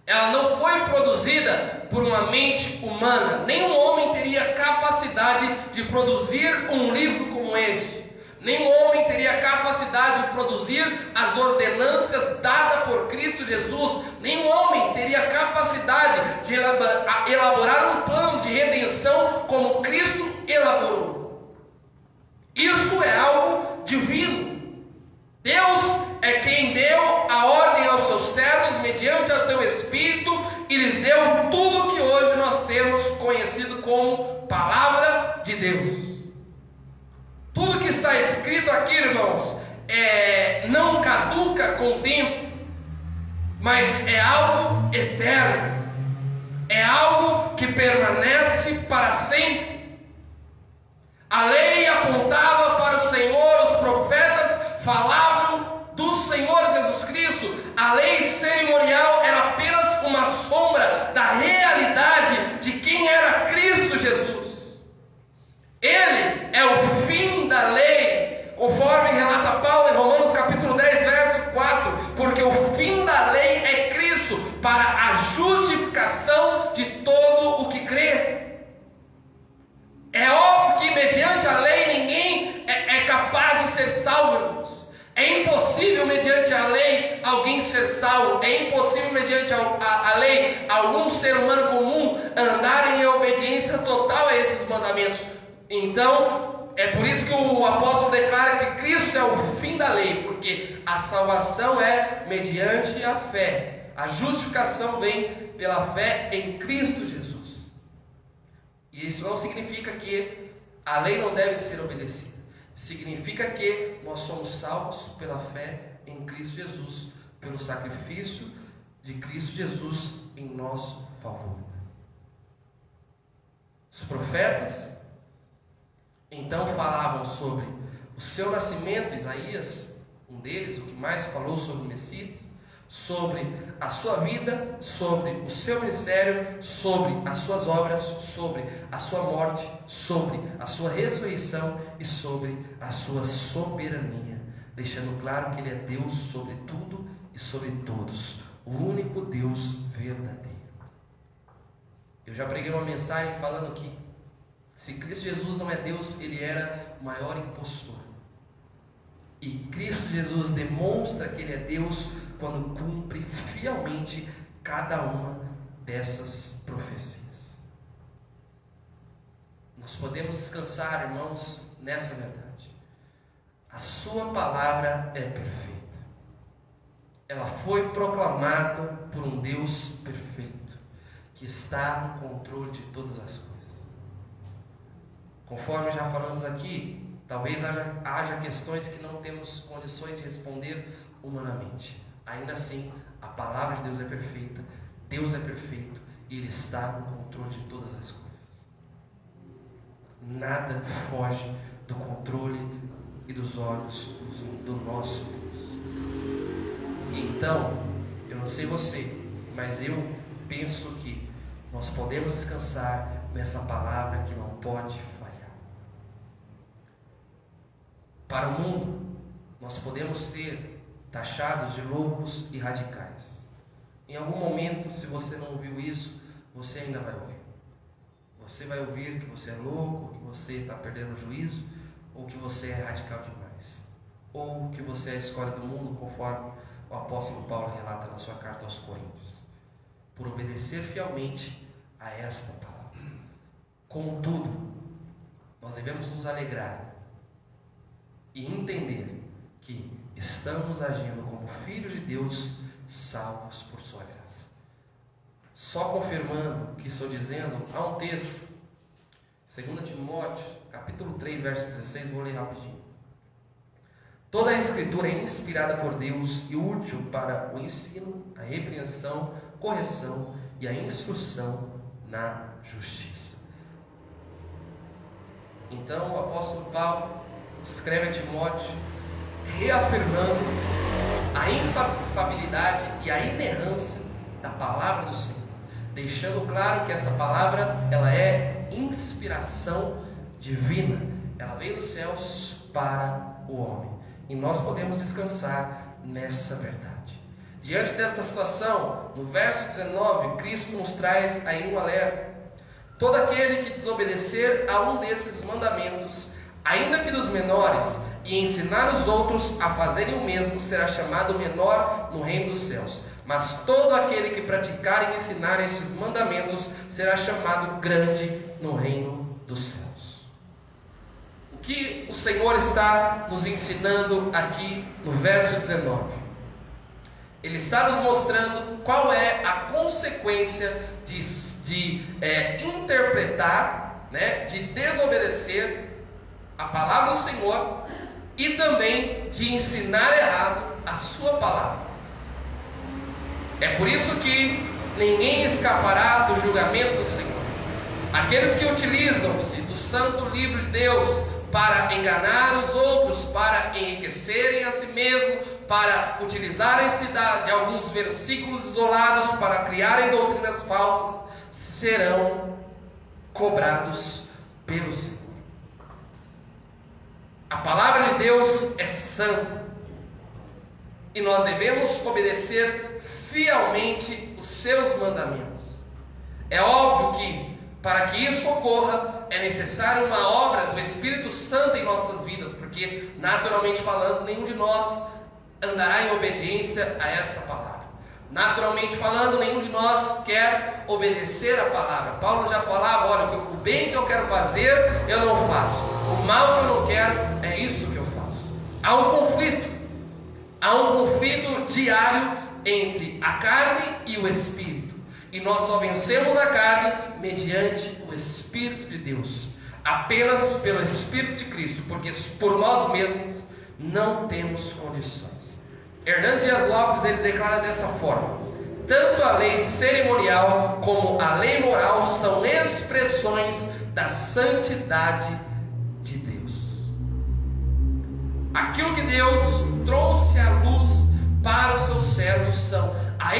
Ela não foi produzida por uma mente humana. Nenhum homem teria capacidade de produzir um livro como este. Nenhum homem teria capacidade de produzir as ordenanças dadas por Cristo Jesus. Nenhum homem teria capacidade de elaborar um plano de redenção como Cristo elaborou. Isto é algo divino. Deus é quem deu a ordem aos seus servos mediante o teu Espírito e lhes deu tudo que hoje nós temos conhecido como Palavra de Deus. Tudo que está escrito aqui, irmãos, não caduca com o tempo. mas é algo eterno, é algo que permanece para sempre. A lei apontava para o Senhor, os profetas falavam do Senhor Jesus Cristo. A lei cerimonial era apenas uma sombra da realidade de quem era Cristo Jesus. Ele é o fim da lei, conforme relata Paulo em Romanos capítulo 10, verso 4, porque o fim da lei é Cristo, para a justificação de todo o que crê. É óbvio que mediante a lei ninguém é capaz de ser salvo, irmãos. É impossível mediante a lei alguém ser salvo. É impossível mediante a lei algum ser humano comum andar em obediência total a esses mandamentos. Então, é por isso que o apóstolo declara que Cristo é o fim da lei, porque a salvação é mediante a fé. A justificação vem pela fé em Cristo Jesus. E isso não significa que a lei não deve ser obedecida. Significa que nós somos salvos pela fé em Cristo Jesus, pelo sacrifício de Cristo Jesus em nosso favor. Os profetas então falavam sobre o seu nascimento, Isaías, um deles, o que mais falou sobre o Messias, sobre a sua vida, sobre o seu ministério, sobre as suas obras, sobre a sua morte, sobre a sua ressurreição e sobre a sua soberania, deixando claro que Ele é Deus sobre tudo e sobre todos, o único Deus verdadeiro. Eu já preguei uma mensagem falando que se Cristo Jesus não é Deus, Ele era o maior impostor. E Cristo Jesus demonstra que Ele é Deus quando cumpre fielmente cada uma dessas profecias. Nós podemos descansar, irmãos, nessa verdade. A sua palavra é perfeita. Ela foi proclamada por um Deus perfeito, que está no controle de todas as coisas. Conforme já falamos aqui, talvez haja questões que não temos condições de responder humanamente. Ainda assim, a palavra de Deus é perfeita, Deus é perfeito e Ele está no controle de todas as coisas. Nada foge do controle e dos olhos do nosso Deus. Então, eu não sei você, mas eu penso que nós podemos descansar nessa palavra que não pode falhar. Para o mundo, nós podemos ser taxados de loucos e radicais. Em algum momento, se você não ouviu isso, você ainda vai ouvir. Você vai ouvir que você é louco, que você está perdendo o juízo, ou que você é radical demais, ou que você é a escória do mundo, conforme o apóstolo Paulo relata na sua carta aos Coríntios, por obedecer fielmente a esta palavra. Contudo, nós devemos nos alegrar e entender que estamos agindo como filhos de Deus, salvos por sua graça. Só confirmando o que estou dizendo, há um texto, 2 Timóteo, capítulo 3, verso 16, vou ler rapidinho. Toda a escritura é inspirada por Deus e útil para o ensino, a repreensão, correção e a instrução na justiça. Então o apóstolo Paulo escreve a Timóteo reafirmando a infalibilidade e a inerrância da palavra do Senhor, deixando claro que esta palavra ela é inspiração divina, ela veio dos céus para o homem, e nós podemos descansar nessa verdade. Diante desta situação, no verso 19, Cristo nos traz aí um alerta: todo aquele que desobedecer a um desses mandamentos, ainda que dos menores, e ensinar os outros a fazerem o mesmo, será chamado menor no reino dos céus. Mas todo aquele que praticar e ensinar estes mandamentos será chamado grande no reino dos céus. O que o Senhor está nos ensinando aqui no verso 19? Ele está nos mostrando qual é a consequência de interpretar, de desobedecer a palavra do Senhor e também de ensinar errado a sua palavra. É por isso que ninguém escapará do julgamento do Senhor. Aqueles que utilizam-se do santo livro de Deus para enganar os outros, para enriquecerem a si mesmo, para utilizarem-se de alguns versículos isolados para criarem doutrinas falsas, serão cobrados pelo Senhor. A palavra de Deus é santa e nós devemos obedecer fielmente os seus mandamentos. É óbvio que para que isso ocorra é necessária uma obra do Espírito Santo em nossas vidas, porque naturalmente falando, nenhum de nós andará em obediência a esta palavra. Naturalmente falando, nenhum de nós quer obedecer a palavra. Paulo já falava: olha, o bem que eu quero fazer, eu não faço. O mal que eu não quero, é isso que eu faço. Há um conflito diário entre a carne e o Espírito. E nós só vencemos a carne mediante o Espírito de Deus. Apenas pelo Espírito de Cristo, porque por nós mesmos não temos condições. Hernandes Dias Lopes, ele declara dessa forma: tanto a lei cerimonial como a lei moral são expressões da santidade de Deus. Aquilo que Deus trouxe à luz para os seus servos são a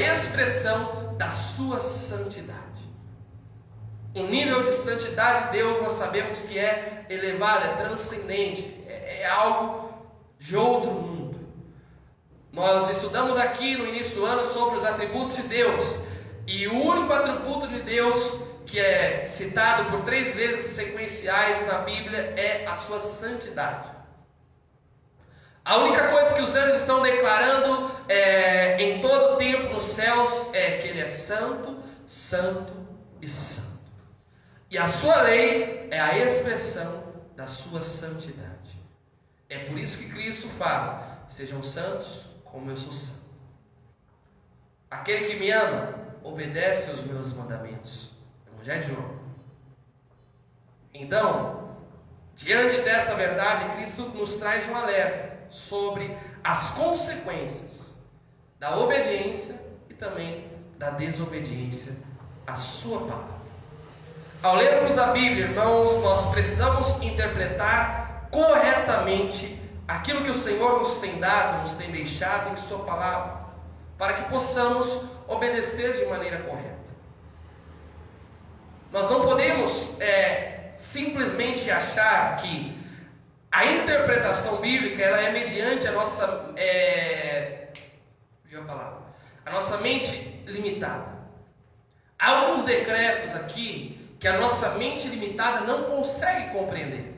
expressão da sua santidade. O nível de santidade de Deus nós sabemos que é elevado, é transcendente, é algo de outro mundo. Nós estudamos aqui no início do ano sobre os atributos de Deus, e o único atributo de Deus que é citado por 3 vezes sequenciais na Bíblia é a sua santidade. A única coisa que os anjos estão declarando em todo o tempo nos céus é que Ele é santo, santo e santo. E a sua lei é a expressão da sua santidade. É por isso que Cristo fala: sejam santos como eu sou santo. Aquele que me ama obedece aos meus mandamentos. Evangelho de João. Então, diante desta verdade, Cristo nos traz um alerta sobre as consequências da obediência e também da desobediência à sua palavra. Ao lermos a Bíblia, irmãos, nós precisamos interpretar corretamente aquilo que o Senhor nos tem dado, nos tem deixado em sua palavra, para que possamos obedecer de maneira correta. Nós não podemos simplesmente achar que a interpretação bíblica ela é mediante a nossa a nossa mente limitada. Há alguns decretos aqui que a nossa mente limitada não consegue compreender.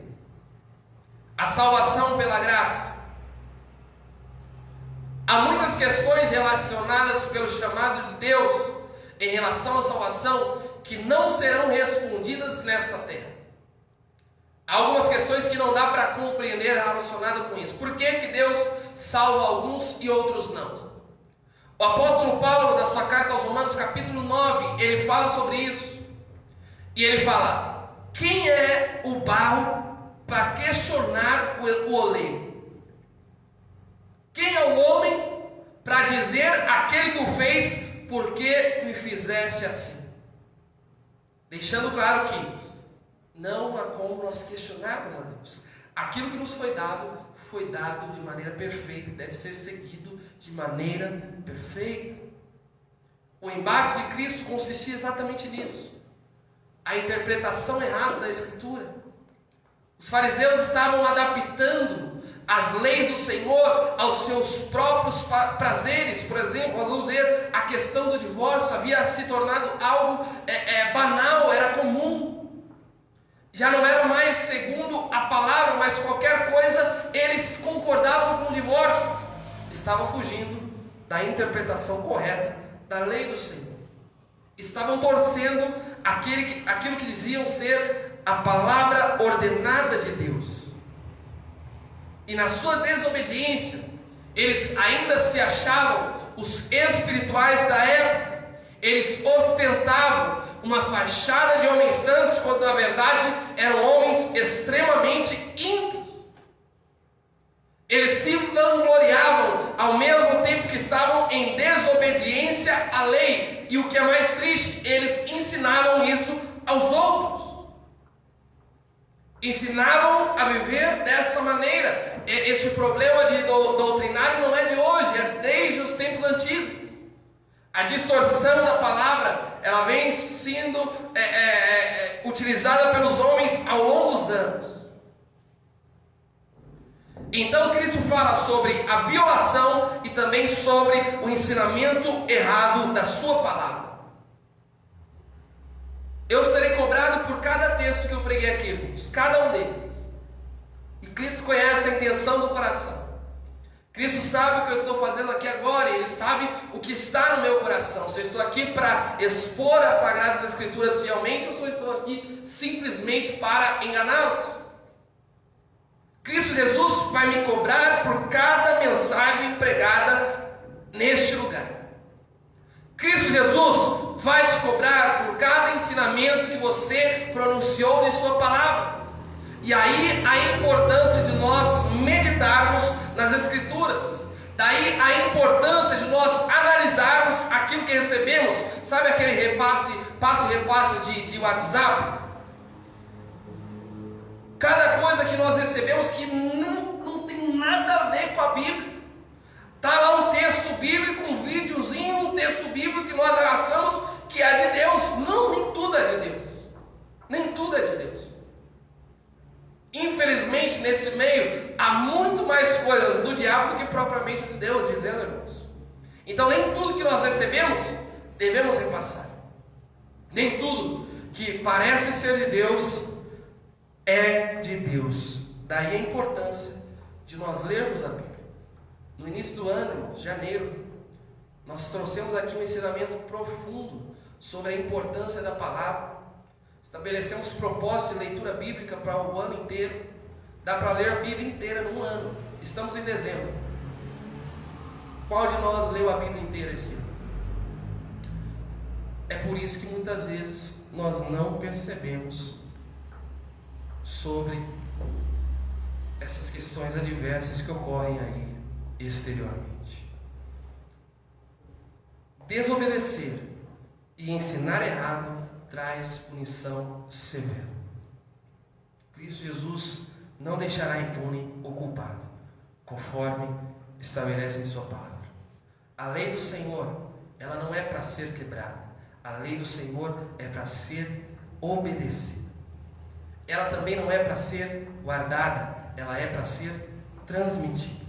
A salvação pela graça. Há muitas questões relacionadas pelo chamado de Deus em relação à salvação que não serão respondidas nessa terra. Há algumas questões que não dá para compreender relacionadas com isso. Por que que Deus salva alguns e outros não? O apóstolo Paulo, na sua carta aos Romanos, capítulo 9, ele fala sobre isso. E ele fala: quem é o barro para questionar o oleiro? Quem é o homem para dizer àquele que o fez: por que me fizeste assim? Deixando claro que não há como nós questionarmos a Deus. Aquilo que nos foi dado de maneira perfeita e deve ser seguido de maneira perfeita. O embate de Cristo consistia exatamente nisso. A interpretação errada da Escritura. Os fariseus estavam adaptando as leis do Senhor aos seus próprios prazeres. Por exemplo, nós vamos ver a questão do divórcio havia se tornado algo banal, era comum. Já não era mais segundo a palavra, mas qualquer coisa eles concordavam com o divórcio. Estavam fugindo da interpretação correta da lei do Senhor. Estavam torcendo aquilo que diziam ser a palavra ordenada de Deus. E na sua desobediência, eles ainda se achavam os espirituais da época. Eles ostentavam uma fachada de homens santos, quando na verdade eram homens extremamente ímpios. Eles se vangloriavam ao mesmo tempo que estavam em desobediência e o que é mais triste, eles ensinaram isso aos outros. Ensinaram a viver dessa maneira. Este problema de doutrinário não é de hoje, é desde os tempos antigos. A distorção da palavra, ela vem sendo utilizada pelos homens ao longo dos anos. Então Cristo fala sobre a violação e também sobre o ensinamento errado da sua palavra. Eu serei cobrado por cada texto que eu preguei aqui, irmãos, cada um deles. E Cristo conhece a intenção do coração. Cristo sabe o que eu estou fazendo aqui agora, e Ele sabe o que está no meu coração. Se eu estou aqui para expor as Sagradas Escrituras fielmente, ou se eu estou aqui simplesmente para enganá-los. Cristo Jesus vai me cobrar por cada mensagem pregada neste lugar. Cristo Jesus vai te cobrar por cada ensinamento que você pronunciou em sua palavra. E aí a importância de nós meditarmos nas Escrituras. Daí a importância de nós analisarmos aquilo que recebemos. Sabe aquele passe e repasse de WhatsApp? Cada coisa que nós recebemos que não tem nada a ver com a Bíblia. Está lá um texto bíblico, um videozinho, um texto bíblico que nós achamos que é de Deus. Não, nem tudo é de Deus. Nem tudo é de Deus. Infelizmente, nesse meio, há muito mais coisas do diabo do que propriamente de Deus, dizendo, irmãos. Então, nem tudo que nós recebemos, devemos repassar. Nem tudo que parece ser de Deus, é de Deus. Daí a importância de nós lermos a Bíblia. No início do ano, irmãos, janeiro, nós trouxemos aqui um ensinamento profundo sobre a importância da palavra. Estabelecemos propósito de leitura bíblica para o ano inteiro. Dá para ler a Bíblia inteira num ano. Estamos em dezembro. Qual de nós leu a Bíblia inteira esse ano? É por isso que muitas vezes nós não percebemos sobre essas questões adversas que ocorrem aí exteriormente. Desobedecer e ensinar errado traz punição severa. Cristo Jesus não deixará impune o culpado, conforme estabelece em sua palavra. A lei do Senhor, ela não é para ser quebrada. A lei do Senhor é para ser obedecida. Ela também não é para ser guardada, ela é para ser transmitida,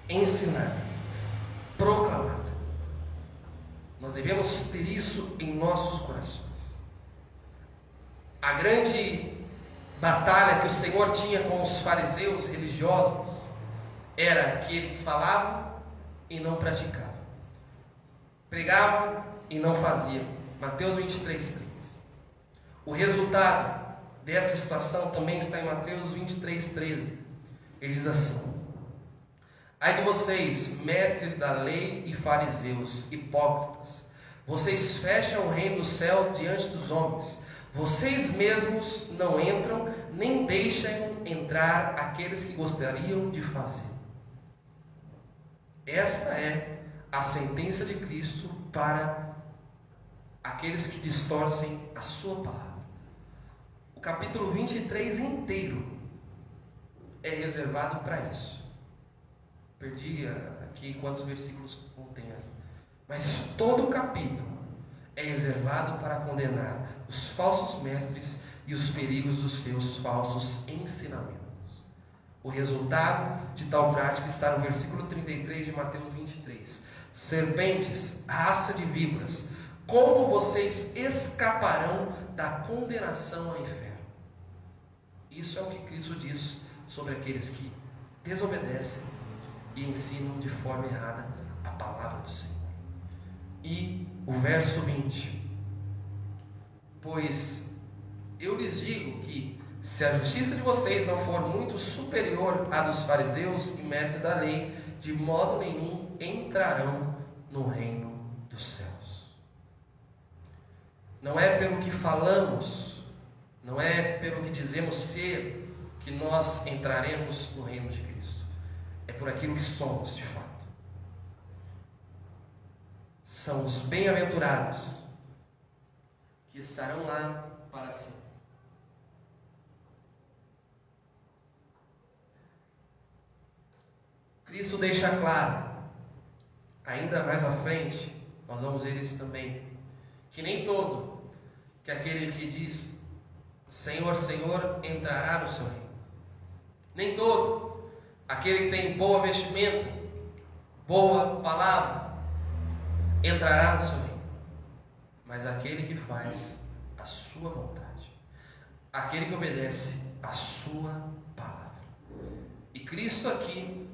ensinada, proclamada. Nós devemos ter isso em nossos corações. A grande batalha que o Senhor tinha com os fariseus religiosos era que eles falavam e não praticavam, pregavam e não faziam. Mateus 23:3. O resultado dessa situação também está em Mateus 23:13. Ele diz assim: ai de vocês, mestres da lei e fariseus, hipócritas, vocês fecham o reino do céu diante dos homens. Vocês mesmos não entram, nem deixam entrar aqueles que gostariam de fazer. Esta é a sentença de Cristo para aqueles que distorcem a sua palavra. O capítulo 23 inteiro é reservado para isso. Perdi aqui quantos versículos contém aí. Mas todo o capítulo é reservado para condenar os falsos mestres e os perigos dos seus falsos ensinamentos. O resultado de tal prática está no versículo 33 de Mateus 23. Serpentes, raça de víboras, como vocês escaparão da condenação ao inferno? Isso é o que Cristo diz sobre aqueles que desobedecem e ensinam de forma errada a palavra do Senhor. E o verso 20: pois eu lhes digo que, se a justiça de vocês não for muito superior à dos fariseus e mestres da lei, de modo nenhum entrarão no reino dos céus. Não é pelo que falamos, não é pelo que dizemos ser, que nós entraremos no reino de Cristo. É por aquilo que somos de fato. são os bem-aventurados, que estarão lá para sempre. Cristo deixa claro, ainda mais à frente, nós vamos ver isso também, que nem todo que aquele que diz Senhor, Senhor, entrará no seu reino. Nem todo aquele que tem boa vestimenta, boa palavra, entrará no seu reino. Mas aquele que faz a sua vontade, aquele que obedece a sua palavra. E Cristo aqui,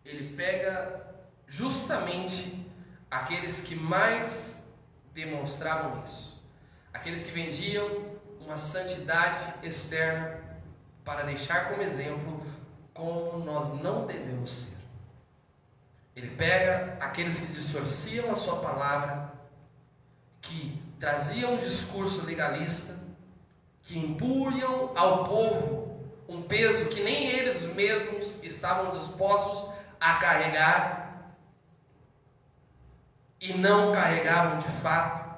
ele pega justamente aqueles que mais demonstravam isso, aqueles que vendiam uma santidade externa para deixar como exemplo como nós não devemos ser. Ele pega aqueles que distorciam a sua palavra, que traziam um discurso legalista, que impunham ao povo um peso que nem eles mesmos estavam dispostos a carregar e não carregavam de fato.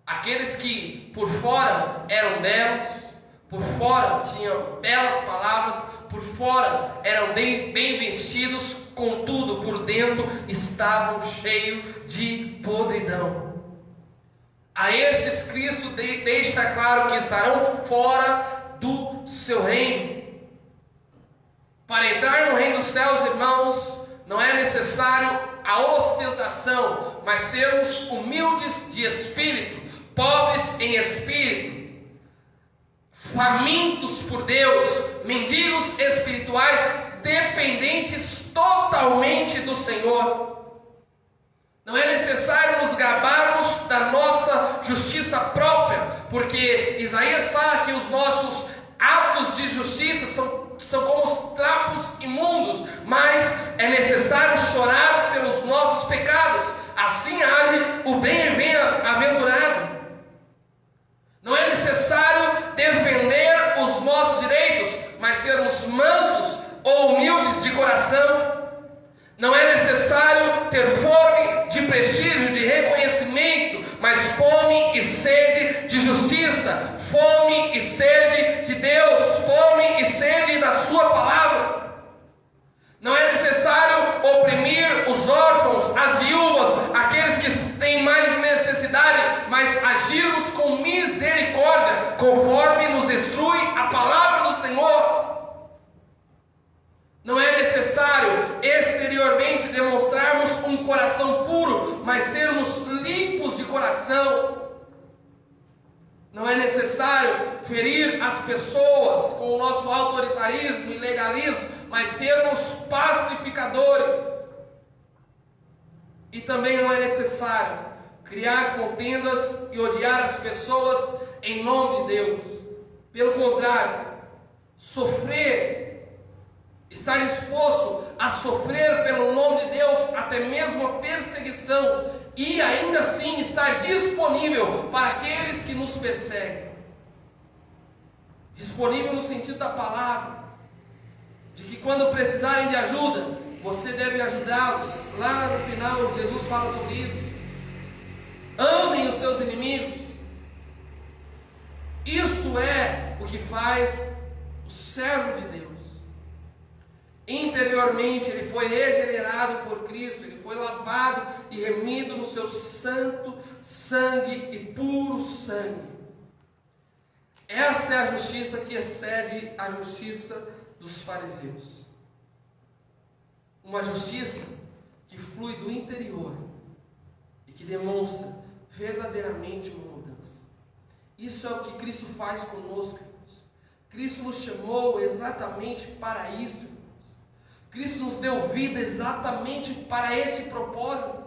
Aqueles que por fora eram belos, por fora tinham belas palavras, por fora eram bem vestidos, contudo por dentro estavam cheios de podridão. A estes Cristo deixa claro que estarão fora do seu reino. Para entrar no reino dos céus, irmãos, não é necessário a ostentação, mas sermos humildes de espírito, pobres em espírito, famintos por Deus, mendigos espirituais, dependentes totalmente do Senhor. Não é necessário nos gabarmos da nossa justiça própria, porque Isaías fala que os nossos atos de justiça são como os trapos imundos, mas é necessário chorar pelos nossos pecados. Assim age o bem-aventurado. Não é necessário defender os nossos direitos, mas sermos mansos ou humildes de coração. Não é necessário ter fome de prestígio, de reconhecimento, mas fome e sede de justiça, fome e sede de Deus, fome e sede da sua palavra. Não é necessário oprimir os órfãos, as viúvas, aqueles que têm mais necessidade, mas agirmos com misericórdia, conforme nos instrui a palavra do Senhor. Não é necessário exteriormente demonstrarmos um coração puro, mas sermos limpos de coração. Não é necessário ferir as pessoas com o nosso autoritarismo e legalismo, mas sermos pacificadores. E também não é necessário criar contendas e odiar as pessoas em nome de Deus. Pelo contrário, estar disposto a sofrer pelo nome de Deus, até mesmo a perseguição, e ainda assim estar disponível para aqueles que nos perseguem. Disponível no sentido da palavra, de que quando precisarem de ajuda, você deve ajudá-los. Lá no final, Jesus fala sobre isso. Amem os seus inimigos. Isto é o que faz o servo de Deus. Interiormente ele foi regenerado por Cristo, ele foi lavado e remido no seu santo sangue e puro sangue. Essa é a justiça que excede a justiça dos fariseus. Uma justiça que flui do interior e que demonstra verdadeiramente uma mudança. Isso é o que Cristo faz conosco, irmãos. Cristo nos chamou exatamente para isso, irmãos. Cristo nos deu vida exatamente para esse propósito.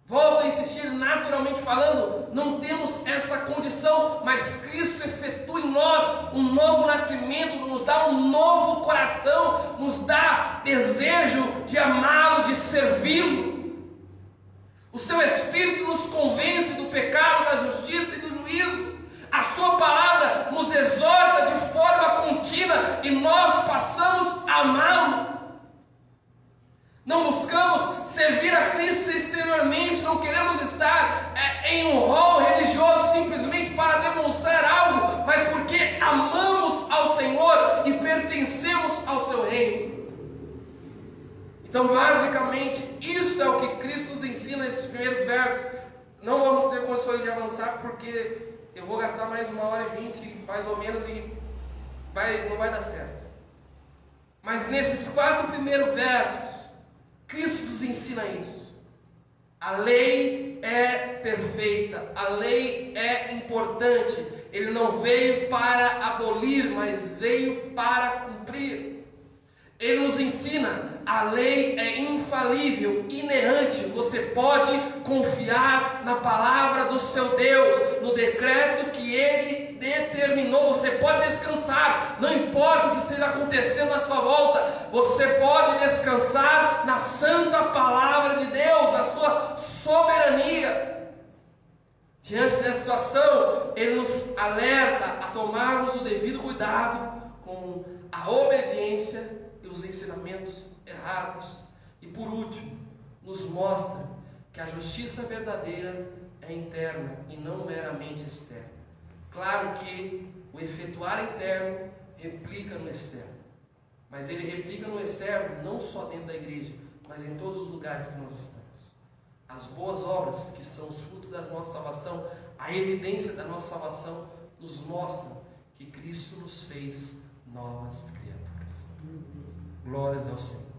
Volto a insistir, naturalmente falando, não temos essa condição, mas Cristo efetua em nós um novo nascimento, nos dá um novo coração, nos dá desejo de amá-lo, de servi-lo. O seu Espírito nos convence do pecado, da justiça e do juízo. A sua palavra nos exorta de forma contínua e nós passamos a amá-lo. Não buscamos servir a Cristo sem em um rol religioso simplesmente para demonstrar algo, mas porque amamos ao Senhor e pertencemos ao seu reino. Então, basicamente, isso é o que Cristo nos ensina nesses primeiros versos. Não vamos ter condições de avançar, porque eu vou gastar mais 1h20, mais ou menos, e não vai dar certo. Mas nesses 4 primeiros versos, Cristo nos ensina isso. A lei é perfeita, a lei é importante. Ele não veio para abolir, mas veio para cumprir. Ele nos ensina, a lei é infalível, inerrante. Você pode confiar na palavra do seu Deus, no decreto que Ele determinou. Você pode descansar, não importa o que esteja acontecendo à sua volta. Você pode descansar na santa palavra de Deus, na sua soberania. Diante dessa situação, Ele nos alerta a tomarmos o devido cuidado com a obediência e os ensinamentos errados. E por último, nos mostra que a justiça verdadeira é interna e não meramente externa. Claro que o efetuar interno replica no externo, mas ele replica no externo não só dentro da igreja, mas em todos os lugares que nós estamos. As boas obras, que são os frutos da nossa salvação, a evidência da nossa salvação, nos mostram que Cristo nos fez novas criaturas. Glórias ao Senhor.